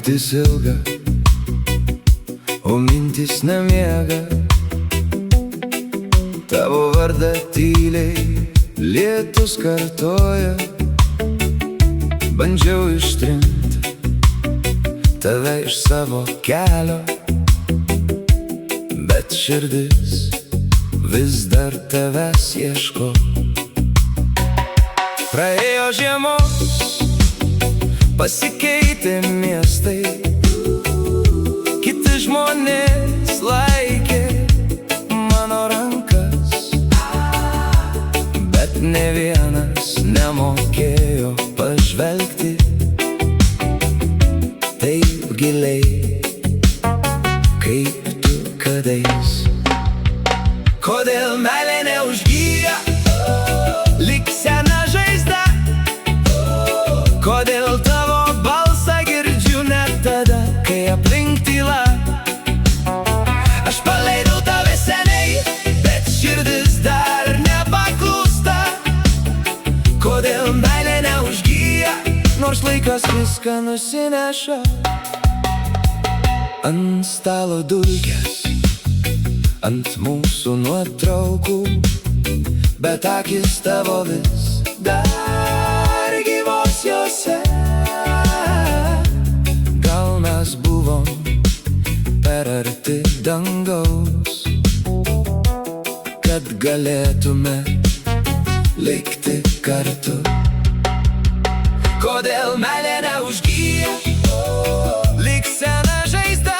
Naktis ilga, o mintis nemiega. Tavo vardą tyliai lietus kartoja. Bandžiau ištrinti tave iš savo kelio, bet širdis vis dar tavęs ieško. Praėjo žiemos, pasikeitė miestai, kiti žmonės laikė mano rankas, bet ne vienas nemokėjo pažvelgti taip giliai, kaip tu kadais. Kodėl meilė neužgyja lyg sena žaizda? Kodėl tavo balsą girdžiu net tada, kai aplink tyla? Aš paleidau tave seniai, bet širdis dar nepaklūsta. Kodėl meilė neužgyja, nors laikas viską nusineša? Ant stalo dulkės, ant mūsų nuotraukų, bet akis tavo vis dar gyvos jose. Gal mes buvom per arti dangaus, kad galėtume likti kartu. Kodėl meilė neužgyja lyg sena žaizda?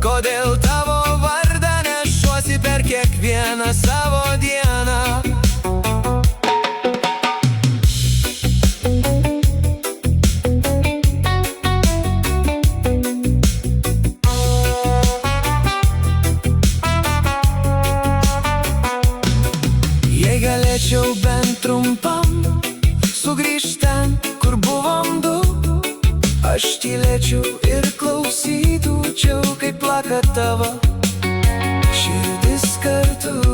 Kodėl tavo vardą nešuosi per kiekvieną savo dieną? Jei galėčiau bent trumpam sugrįžt ten, kur buvom du, aš tylėčiau ir klausyčiau, kaip plaka tavo širdis kartu.